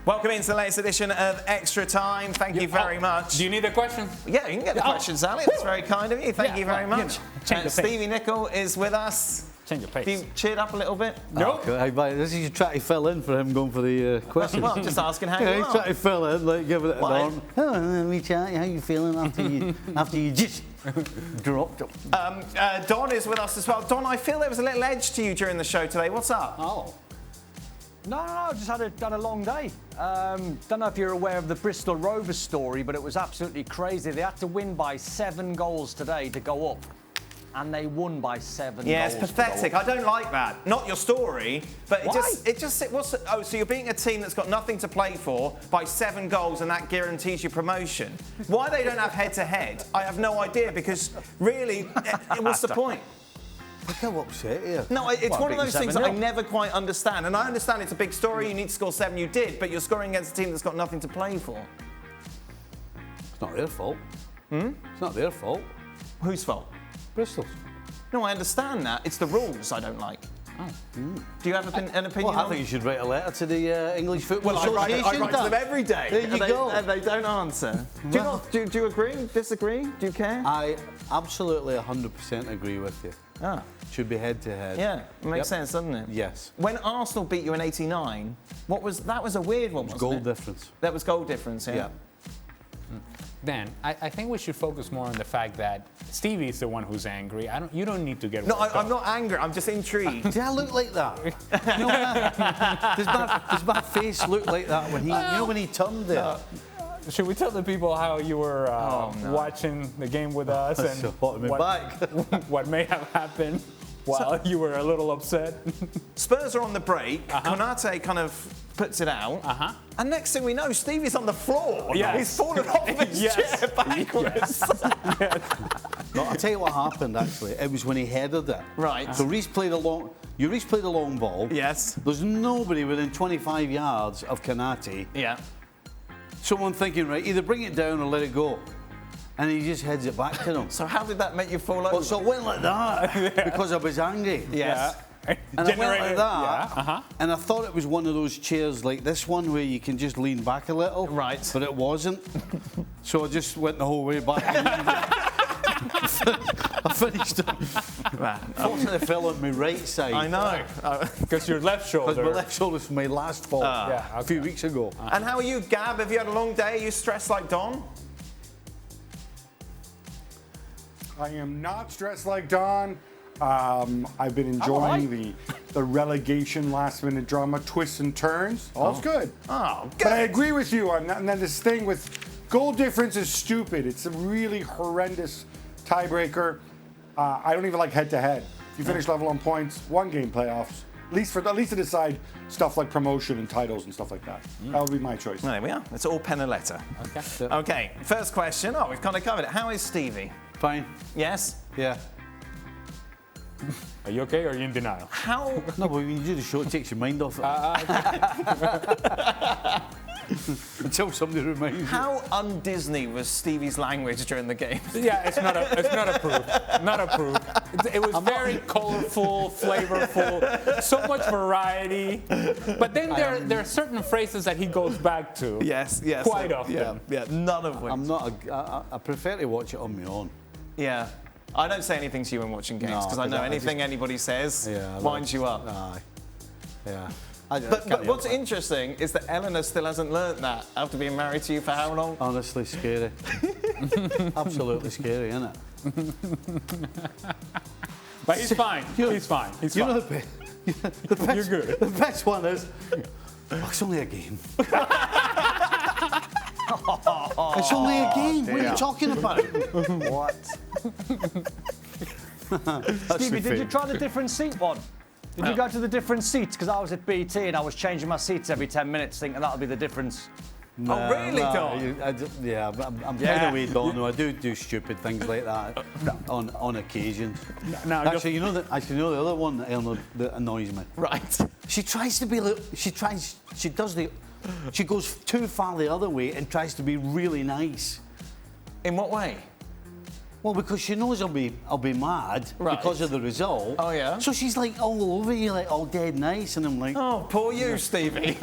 Welcome into the latest edition of Extra Time. Thank you very much. Do you need a question? Yeah, you can get the questions, Ali. That's very kind of you. Thank you very much. Stevie Nicol is with us. Change your pace. Have you cheered up a little bit? No. Hey, mate, this is you trying to fill in for him going for the questions. Well, I'm just asking how you he's are. trying to fill in, like give it a Why? norm. Hello, Richard, how you feeling after you just dropped him? Don is with us as well. Don, I feel there was a little edge to you during the show today. What's up? Oh. No, just had a long day. Don't know if you're aware of the Bristol Rovers story, but it was absolutely crazy. They had to win by 7 goals today to go up. And they won by 7 goals. Yeah, it's pathetic. I don't like that. Not your story, but Why? so you're beating a team that's got nothing to play for by 7 goals, and that guarantees you promotion. Why they don't have head-to-head, I have no idea, because really, what's the point? Look how upset here. No, it's one of those things that I 7-0. never quite understand. And I understand it's a big story, you need to score 7, you did, but you're scoring against a team that's got nothing to play for. It's not their fault. It's not their fault. Whose fault? Bristol's. No, I understand that. It's the rules I don't like. Do you have an opinion Well, I on think you should write a letter to the English Football Association. I write to them every day. There you go. And they don't answer. Do you agree? Disagree? Do you care? I absolutely 100% agree with you. Ah. Should be head to head. Yeah, it makes sense, doesn't it? Yes. When Arsenal beat you in '89, that was a weird one, wasn't Goal it? difference. That was goal difference, yeah. Dan, I think we should focus more on the fact that Stevie's the one who's angry. You don't need to get No, worked I'm up. not angry. I'm just intrigued. Do I look like that? Does my face look like that when when he turned there? Should we tell the people how you were watching the game with us and So what, me back? what may have happened while you were a little upset? Spurs are on the break. Konate kind of puts it out. And next thing we know, Stevie's on the floor. Yes. He's fallen off his chair backwards. No, I'll tell you what happened actually. It was when he headed it. Right. So Reece played a long ball. Yes. There's nobody within 25 yards of Konate. Yeah. Someone thinking, right, either bring it down or let it go. And he just heads it back to them. So how did that make you fall over? Well, so it went like that because I was angry. Yes. And I went like that, and I thought it was one of those chairs like this one where you can just lean back a little. Right. But it wasn't. So I just went the whole way back. I finished it. Fortunately, I fell on my right side. I know. Because your left shoulder. Because my left shoulder's from my last fall a few weeks ago. And how are you, Gab? Have you had a long day? Are you stressed like Don? I am not stressed like Don. I've been enjoying the relegation last-minute drama, twists and turns. All's good. Oh, good. But I agree with you on that. And then this thing with goal difference is stupid. It's a really horrendous tiebreaker. I don't even like head-to-head. If you finish level on points, 1-game playoffs. At least to decide stuff like promotion and titles and stuff like that. That would be my choice. There we are. It's all pen and letter. Okay, first question. Oh, we've kind of covered it. How is Stevie? Fine. Yes? Yeah. Are you okay or are you in denial? How... No, but when you do the show, it takes your mind off it. Until somebody reminds you. How un-Disney was Stevie's language during the game? Yeah, it's not approved. Not approved. It was very colorful, flavorful, so much variety. But then there are certain phrases that he goes back to. Yes. Quite often. Yeah, none of which. I prefer to watch it on my own. Yeah. I don't say anything to you when watching games because I know anything anybody says winds you up. Aye. Yeah. But what's interesting is that Eleanor still hasn't learnt that after being married to you for how long? Honestly, scary. Absolutely scary, isn't it? But he's fine. He's fine. He's fine. Know the best, You're good. The best one is, it's only a game. It's only a game. What are you talking about? What? Stevie, did you try the different seat one? Did you go to the different seats? Because I was at BT and I was changing my seats every 10 minutes thinking that'll be the difference. Oh, really, Don? I'm kind of way Don. I do stupid things like that on occasions. Actually, you know the other one that annoys me. Right. She tries to be. She goes too far the other way and tries to be really nice. In what way? Well, because she knows I'll be mad because of the result. Oh, yeah? So she's like all over you, like all dead nice, and I'm like, Oh, poor you, Stevie.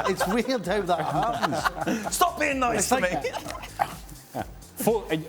it's weird how that happens. Stop being nice to me.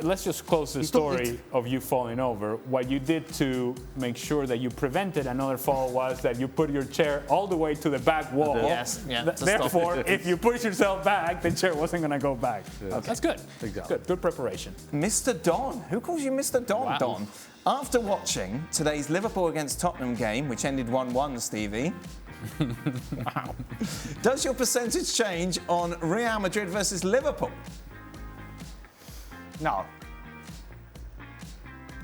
Let's just close the story of you falling over. What you did to make sure that you prevented another fall was that you put your chair all the way to the back wall. Yes, yeah. Therefore, if you push yourself back, the chair wasn't going to go back. Yeah. Okay. That's good. Exactly. Good preparation. Mr. Don. Who calls you Mr. Don, Wow. Don? After watching today's Liverpool against Tottenham game, which ended 1-1, Stevie, wow. Does your percentage change on Real Madrid versus Liverpool? No.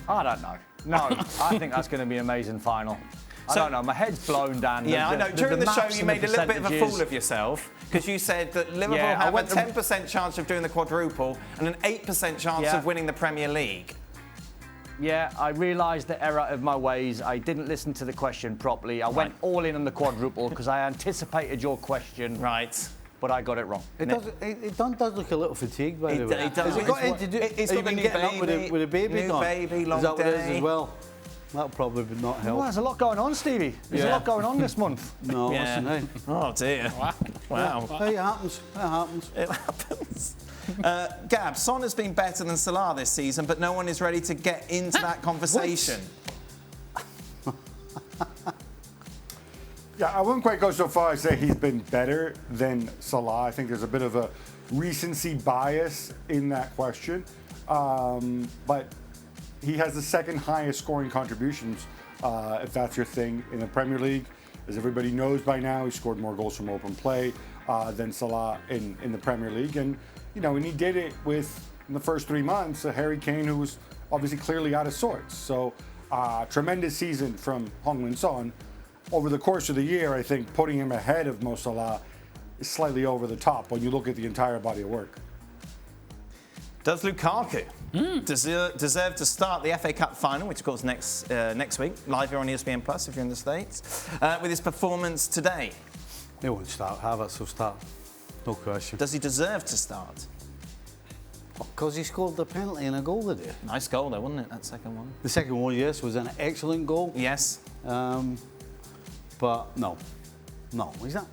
I don't know. No, I think that's going to be an amazing final. I don't know. My head's blown, Dan. Yeah, I know. During the show, you made a little bit of a fool of yourself because you said that Liverpool have a 10% chance of doing the quadruple and an 8% chance of winning the Premier League. Yeah, I realised the error of my ways. I didn't listen to the question properly. I went all in on the quadruple because I anticipated your question. Right. But I got it wrong. It does look a little fatigued, by the way. It does. Has it got anything to do? It's Are you got the been new getting baby, up with a baby? new baby, long Is that what it is day. as well? That'll probably not help. Well, there's a lot going on, Stevie. There's a lot going on this month. No, listen, hey. Oh dear. Wow. Hey, it happens. It happens. It happens. Gab, Son has been better than Salah this season, but no one is ready to get into that conversation. Yeah, I wouldn't quite go so far as say he's been better than Salah. I think there's a bit of a recency bias in that question. But he has the second highest scoring contributions, if that's your thing, in the Premier League. As everybody knows by now, he scored more goals from open play than Salah in the Premier League. And, you know, and he did it with, in the first 3 months, a Harry Kane who was obviously clearly out of sorts. So, tremendous season from Heung-min Son. Over the course of the year, I think putting him ahead of Mo Salah is slightly over the top when you look at the entire body of work. Does Lukaku deserve to start the FA Cup final, which of course next week, live here on ESPN Plus if you're in the States, with his performance today? He won't start. Havertz will start. No question. Does he deserve to start? Because he scored the penalty and a goal today. Nice goal though, wasn't it, that second one? The second one, yes, was an excellent goal. Yes. But no, he's not.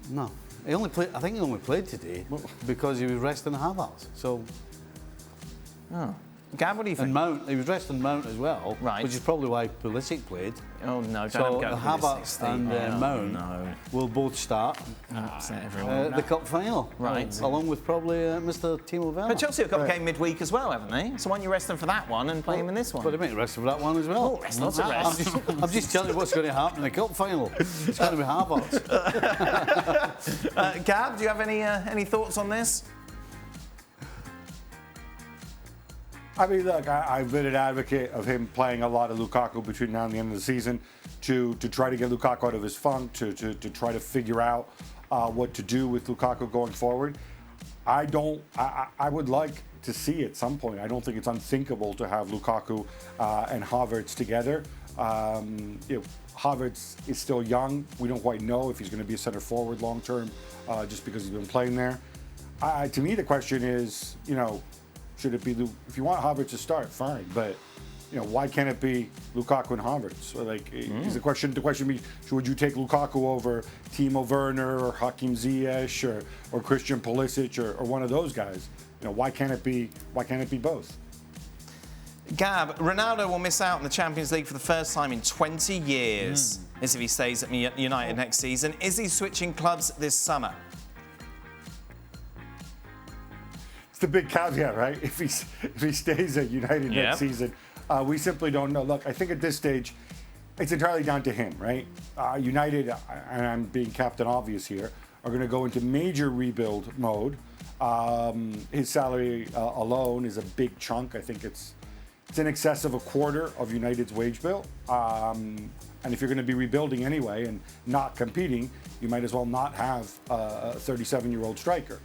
No, he only played. I think he only played today because he was resting Havertz. So, Gab, what do you think? and Mount, he was resting Mount as well, Right. which is probably why Pulisic played. Oh no, don't So go Havertz and Mount will both start upset everyone. the cup final, Right. along with probably Mr. Timo Werner. But Chelsea have got a game midweek as well, haven't they? So why don't you rest them for that one and play him in this one? But they might rest for that one as well. Oh, rest, lots of rest. I'm just telling you what's going to happen in the cup final. It's going to be Havertz. Gab, do you have any thoughts on this? I mean, look, I've been an advocate of him playing a lot of Lukaku between now and the end of the season to try to get Lukaku out of his funk, to try to figure out what to do with Lukaku going forward. I would like to see at some point, I don't think it's unthinkable to have Lukaku and Havertz together. Havertz is still young. We don't quite know if he's going to be a center forward long term just because he's been playing there. To me, the question is, should it be if you want Havertz to start, fine, but why can't it be Lukaku and Havertz? Is the question be would you take Lukaku over Timo Werner or Hakim Ziyech or Christian Pulisic or one of those guys? Why can't it be both? Gab, Ronaldo will miss out on the Champions League for the first time in 20 years. As if he stays at United next season. Is he switching clubs this summer? The big caveat, right? If he stays at United next season, we simply don't know. Look, I think at this stage, it's entirely down to him, right? United, and I'm being Captain Obvious here, are going to go into major rebuild mode. His salary alone is a big chunk. I think it's in excess of a quarter of United's wage bill. And if you're going to be rebuilding anyway and not competing, you might as well not have a 37-year-old striker.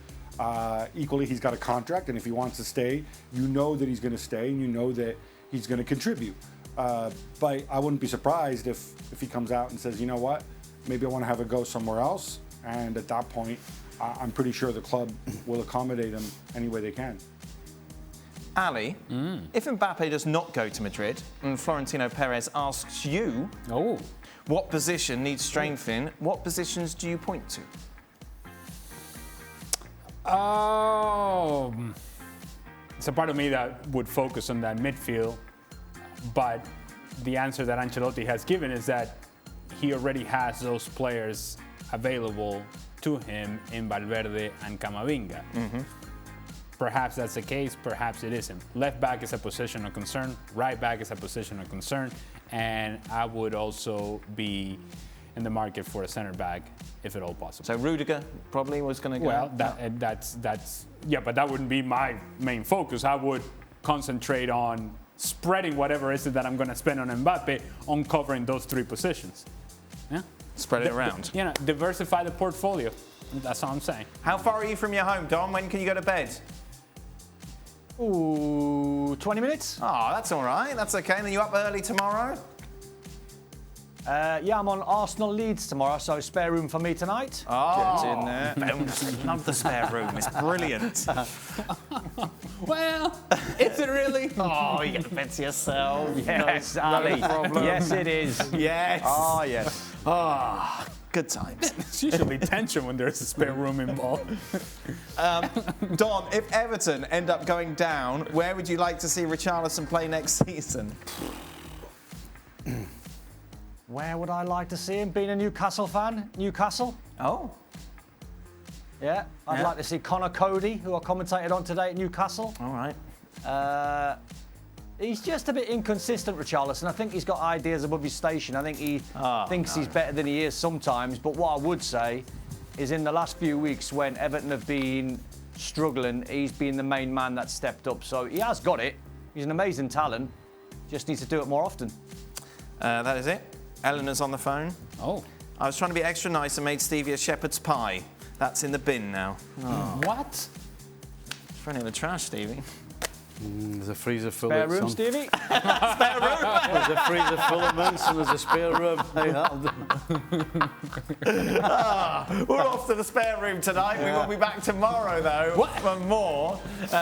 Equally, he's got a contract, and if he wants to stay, you know that he's going to stay, and you know that he's going to contribute. But I wouldn't be surprised if he comes out and says, you know what, maybe I want to have a go somewhere else. And at that point, I'm pretty sure the club will accommodate him any way they can. Ali, if Mbappe does not go to Madrid and Florentino Perez asks you what position needs strengthening, what positions do you point to? It's a part of me that would focus on that midfield, but the answer that Ancelotti has given is that he already has those players available to him in Valverde and Camavinga. Perhaps that's the case, perhaps it isn't. Left back is a position of concern, right back is a position of concern, and I would also be in the market for a center back if at all possible. So Rudiger probably was going to go. Well, that's but that wouldn't be my main focus. I would concentrate on spreading whatever is it that I'm going to spend on Mbappe on covering those 3 positions. Yeah, spread it around. Diversify the portfolio. That's all I'm saying. How far are you from your home, Don? When can you go to bed? Ooh, 20 minutes? Oh, that's all right. That's okay. And then you up early tomorrow? Yeah, I'm on Arsenal Leeds tomorrow, so spare room for me tonight. Oh, get in there. Love the spare room. It's brilliant. Well, is it really? Oh, you get the bed to yourself. Yes, Ali. Yes, it is. Yes. Oh, yes. Oh, good times. It's usually tension when there's a spare room involved. Don, if Everton end up going down, where would you like to see Richarlison play next season? Where would I like to see him? Being a Newcastle fan? Newcastle? Oh. Yeah, I'd like to see Connor Cody, who I commentated on today at Newcastle. All right. He's just a bit inconsistent, Richarlison. I think he's got ideas above his station. I think he thinks he's better than he is sometimes. But what I would say is in the last few weeks when Everton have been struggling, he's been the main man that stepped up. So he has got it. He's an amazing talent. Just needs to do it more often. That is it. Eleanor's on the phone. Oh. I was trying to be extra nice and made Stevie a shepherd's pie. That's in the bin now. Oh. What? Thrown in the trash, Stevie. There's a freezer full Spare of room, some. Stevie? Spare room? There's a freezer full of mints and there's a spare room. Hey, that'll do. We're off to the spare room tonight. We will be back tomorrow, though, for more.